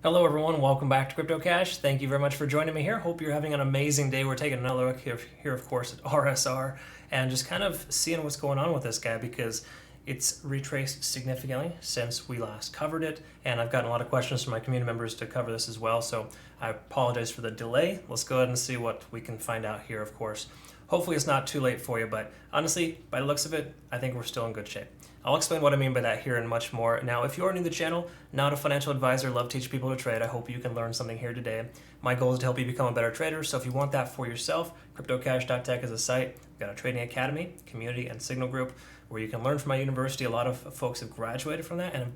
Hello everyone, welcome back to Crypto Cash. Thank you very much for joining me here. Hope you're having an amazing day. We're taking another look here of course, at RSR and just kind of seeing what's going on with this guy because it's retraced significantly since we last covered it, and I've gotten a lot of questions from my community members to cover this as well, so I apologize for the delay. Let's go ahead and see what we can find out here, of course. Hopefully it's not too late for you, but honestly, by the looks of it, I think we're still in good shape. I'll explain what I mean by that here and much more. Now, if you're new to the channel, not a financial advisor, love teaching people to trade, I hope you can learn something here today. My goal is to help you become a better trader, so if you want that for yourself, cryptocash.tech is a site. We've got a trading academy, community, and signal group where you can learn from my university. A lot of folks have graduated from that and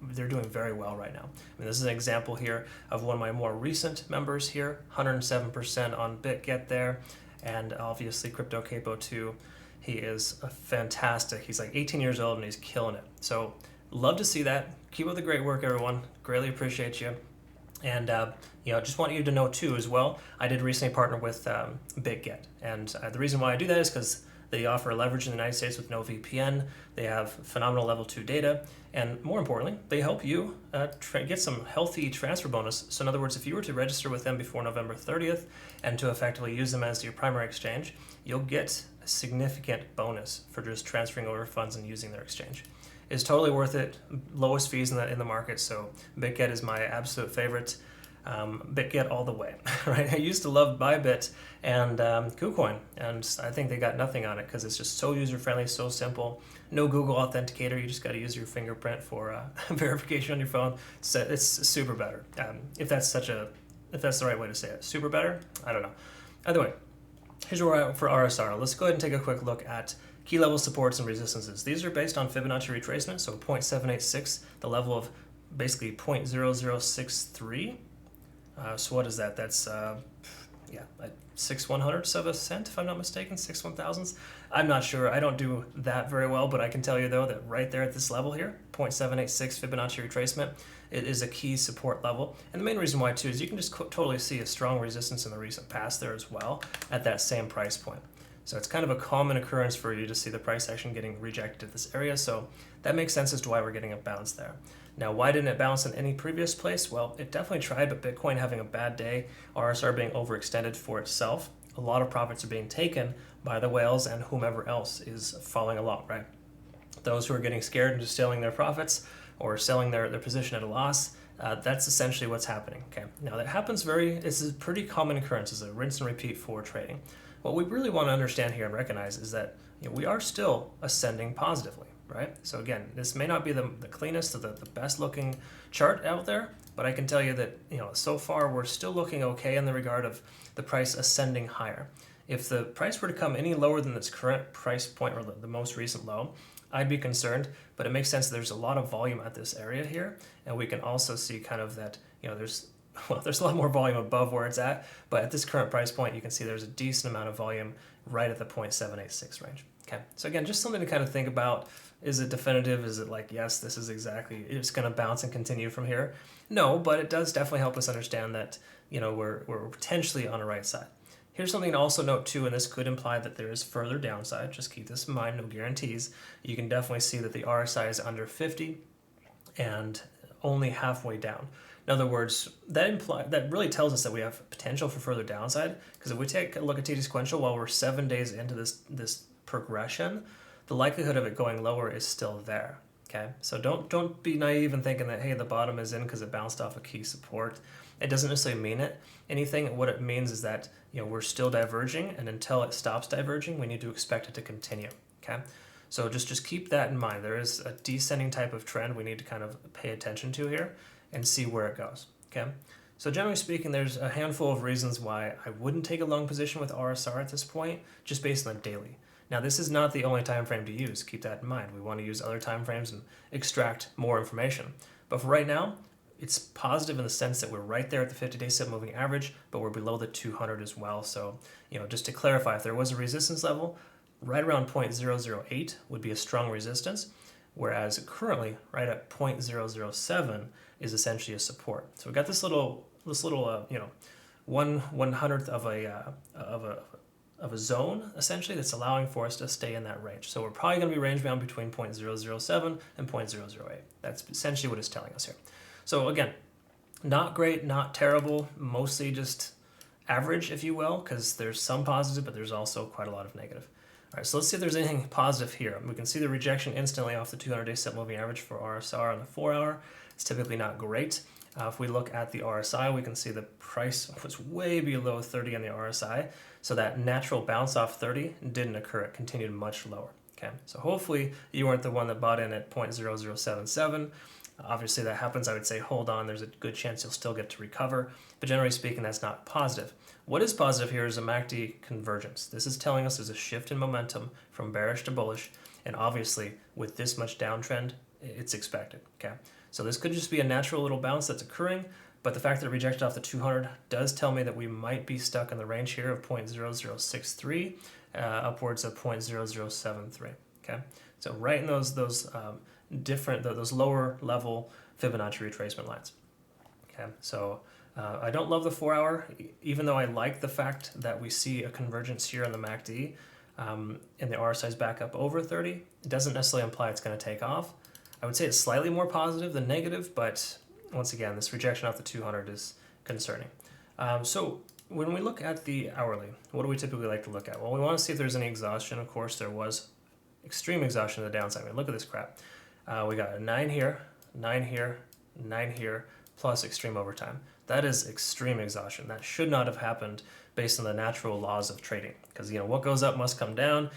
they're doing very well right now. I mean, this is an example here of one of my more recent members here, 107% on Bitget there, and obviously Crypto Capo too. He is a fantastic. He's like 18 years old and he's killing it. So love to see that. Keep up the great work, everyone. Greatly appreciate you. And just want you to know too as well, I did recently partner with Bitget. And the reason why I do that is because they offer leverage in the United States with no VPN. They have phenomenal level 2 data. And more importantly, they help you get some healthy transfer bonus. So in other words, if you were to register with them before November 30th and to effectively use them as your primary exchange, you'll get a significant bonus for just transferring over funds and using their exchange. It's totally worth it. Lowest fees in the market. So Bitget is my absolute favorite. Bitget all the way, right? I used to love Bybit and KuCoin, and I think they got nothing on it because it's just so user-friendly, so simple. No Google Authenticator. You just got to use your fingerprint for verification on your phone. So it's super better. If that's the right way to say it, super better. I don't know. Either way, here's where we're at for RSR. Let's go ahead and take a quick look at key level supports and resistances. These are based on Fibonacci retracement, so 0.786, the level of basically 0.0063. So what is that? That's like 6/100ths of a cent, if I'm not mistaken, 6/1000ths. I'm not sure. I don't do that very well, but I can tell you though that right there at this level here, 0.786 Fibonacci retracement, it is a key support level. And the main reason why too is you can just totally see a strong resistance in the recent past there as well at that same price point. So it's kind of a common occurrence for you to see the price action getting rejected at this area. So that makes sense as to why we're getting a bounce there. Now, why didn't it bounce in any previous place? Well, it definitely tried, but Bitcoin having a bad day, RSR being overextended for itself, a lot of profits are being taken by the whales and whomever else is following along, right? Those who are getting scared and just selling their profits or selling their position at a loss, that's essentially what's happening, okay? Now, that happens this is a pretty common occurrence, it's a rinse and repeat for trading. What we really want to understand here and recognize is that we are still ascending positively, right? So again, this may not be the cleanest or the best looking chart out there, but I can tell you that so far we're still looking okay in the regard of the price ascending higher. If the price were to come any lower than its current price point or the most recent low, I'd be concerned, but it makes sense that there's a lot of volume at this area here, and we can also see kind of that there's a lot more volume above where it's at, but at this current price point, you can see there's a decent amount of volume right at the 0.786 range. Okay, so again, just something to kind of think about. Is it definitive? Is it like, yes, this is exactly, it's going to bounce and continue from here? No, but it does definitely help us understand that, we're potentially on the right side. Here's something to also note too, and this could imply that there is further downside. Just keep this in mind, no guarantees. You can definitely see that the RSI is under 50 and only halfway down. In other words, that really tells us that we have potential for further downside, because if we take a look at TD sequential while we're 7 days into this progression, the likelihood of it going lower is still there. Okay, so don't be naive in thinking that, hey, the bottom is in because it bounced off a key support. It doesn't necessarily mean anything. What it means is that we're still diverging, and until it stops diverging, we need to expect it to continue. Okay, so just keep that in mind. There is a descending type of trend we need to kind of pay attention to here and see where it goes. Okay, so generally speaking, there's a handful of reasons why I wouldn't take a long position with RSR at this point, just based on the daily. Now, this is not the only time frame to use. Keep that in mind. We want to use other time frames and extract more information. But for right now, it's positive in the sense that we're right there at the 50-day simple moving average, but we're below the 200 as well. So, just to clarify, if there was a resistance level, right around 0.008 would be a strong resistance, whereas currently, right at 0.007 is essentially a support. So we've got this little 1/100th of a zone, essentially, that's allowing for us to stay in that range. So we're probably going to be range bound between 0.007 and 0.008. That's essentially what it's telling us here. So again, Not great, not terrible, mostly just average, if you will, because there's some positive, but there's also quite a lot of negative. All right, so let's see if there's anything positive here. We can see the rejection instantly off the 200-day set moving average for RSR on the 4-hour. It's typically not great. If we look at the RSI, we can see the price was way below 30 on the RSI, so that natural bounce off 30 didn't occur. It continued much lower. Okay, so hopefully you weren't the one that bought in at 0.0077. Obviously that happens, I would say hold on, there's a good chance you'll still get to recover, but generally speaking that's not positive. What is positive here is a MACD convergence. This is telling us there's a shift in momentum from bearish to bullish, and obviously with this much downtrend it's expected. Okay, so this could just be a natural little bounce that's occurring, but the fact that it rejected off the 200 does tell me that we might be stuck in the range here of 0.0063 upwards of 0.0073. Okay, so right in those those lower level Fibonacci retracement lines. Okay, so I don't love the 4-hour, even though I like the fact that we see a convergence here on the MACD and the RSI is back up over 30. It doesn't necessarily imply it's going to take off. I would say it's slightly more positive than negative, but once again, this rejection off the 200 is concerning. So when we look at the hourly, what do we typically like to look at? Well, we want to see if there's any exhaustion. Of course, there was extreme exhaustion to the downside. I mean, look at this crap. We got a 9 here, 9 here, 9 here, plus extreme overtime. That is extreme exhaustion. That should not have happened based on the natural laws of trading. Because what goes up must come down,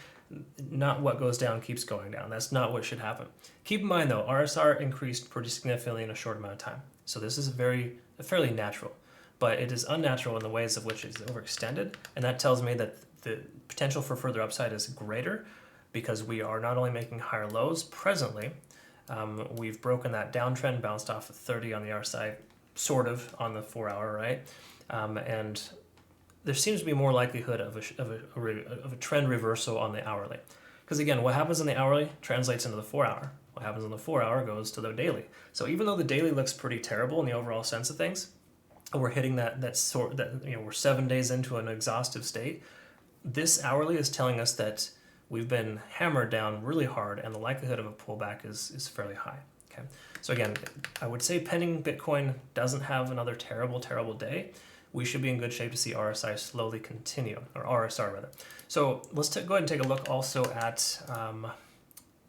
not what goes down keeps going down. That's not what should happen. Keep in mind though, RSR increased pretty significantly in a short amount of time. So this is fairly natural. But it is unnatural in the ways of which it's overextended. And that tells me that the potential for further upside is greater because we are not only making higher lows presently, we've broken that downtrend, bounced off of 30 on the RSI, sort of on the 4-hour, right? And there seems to be more likelihood of a trend reversal on the hourly. Because again, what happens in the hourly translates into the 4-hour. What happens in the 4-hour goes to the daily. So even though the daily looks pretty terrible in the overall sense of things, we're hitting that we're 7 days into an exhaustive state. This hourly is telling us that we've been hammered down really hard and the likelihood of a pullback is fairly high. Okay, so again, I would say pending Bitcoin doesn't have another terrible day, we should be in good shape to see RSI slowly continue, or RSR rather. So let's go ahead and take a look also at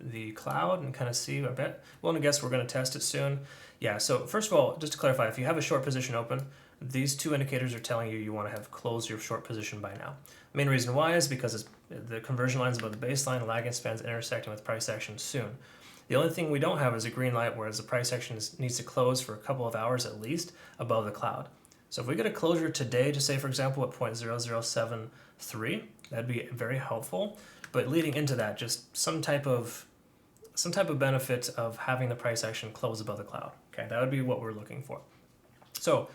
the cloud and kind of see, I guess we're going to test it soon. Yeah, so first of all, just to clarify, if you have a short position open, these two indicators are telling you want to have closed your short position by now. The main reason why is because the conversion lines above the baseline, lagging spans intersecting with price action soon. The only thing we don't have is a green light, whereas the price action needs to close for a couple of hours at least above the cloud. So if we get a closure today, to say for example at 0.0073, that'd be very helpful. But leading into that, just some type of benefit of having the price action close above the cloud. Okay, that would be what we're looking for. So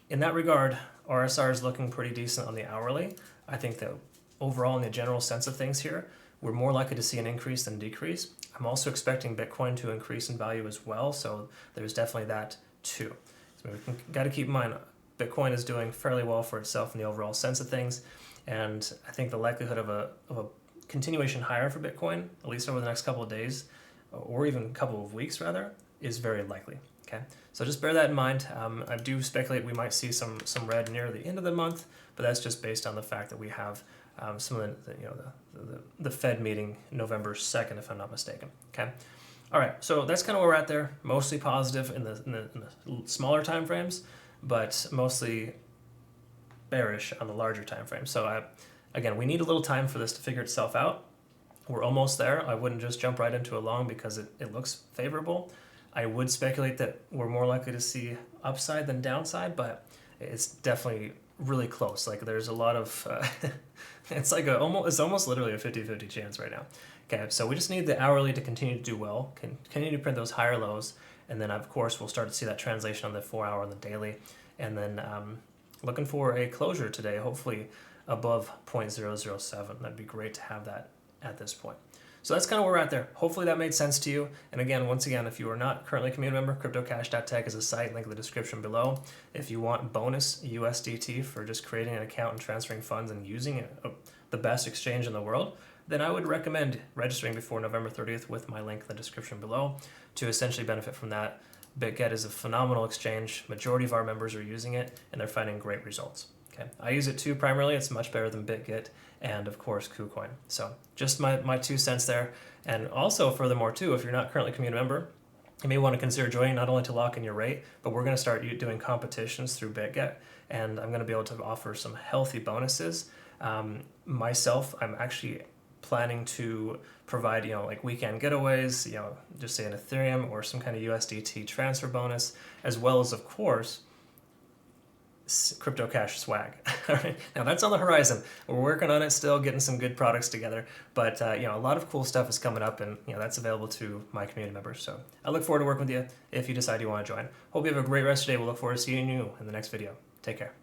in that regard, RSR is looking pretty decent on the hourly. I think that overall in the general sense of things here, we're more likely to see an increase than decrease. I'm also expecting Bitcoin to increase in value as well, so there's definitely that too. So we got to keep in mind, Bitcoin is doing fairly well for itself in the overall sense of things, and I think the likelihood of a continuation higher for Bitcoin, at least over the next couple of days, or even a couple of weeks rather, is very likely. Okay, so just bear that in mind. I do speculate we might see some red near the end of the month, but that's just based on the fact that we have some of the Fed meeting November 2nd, if I'm not mistaken. Okay, all right. So that's kind of where we're at there. Mostly positive in the smaller time frames, but mostly bearish on the larger time frames. So again, we need a little time for this to figure itself out. We're almost there. I wouldn't just jump right into a long because it looks favorable. I would speculate that we're more likely to see upside than downside, but it's definitely really close. Like there's a lot of, it's almost literally a 50-50 chance right now. Okay, so we just need the hourly to continue to do well, continue to print those higher lows, and then of course we'll start to see that translation on the 4-hour and the daily, and then looking for a closure today, hopefully above 0.007. That'd be great to have that at this point. So that's kind of where we're at there. Hopefully that made sense to you. And again, once again, if you are not currently a community member, cryptocash.tech is a site, link in the description below. If you want bonus USDT for just creating an account and transferring funds and using it, the best exchange in the world, then I would recommend registering before November 30th with my link in the description below to essentially benefit from that Bitget is a phenomenal exchange. Majority of our members are using it, and they're finding great results. Okay, I use it too primarily. It's much better than Bitget and of course KuCoin. So just my 2 cents there. And also furthermore too, if you're not currently a community member, you may want to consider joining, not only to lock in your rate, but we're going to start doing competitions through Bitget, and I'm going to be able to offer some healthy bonuses. Myself, I'm actually planning to provide, like weekend getaways, just say an Ethereum or some kind of USDT transfer bonus, as well as, of course, crypto cash swag. All right, now that's on the horizon. We're working on it still, getting some good products together, but a lot of cool stuff is coming up, and that's available to my community members. So I look forward to working with you if you decide you want to join. Hope you have a great rest of your day. We'll look forward to seeing you in the next video. Take care.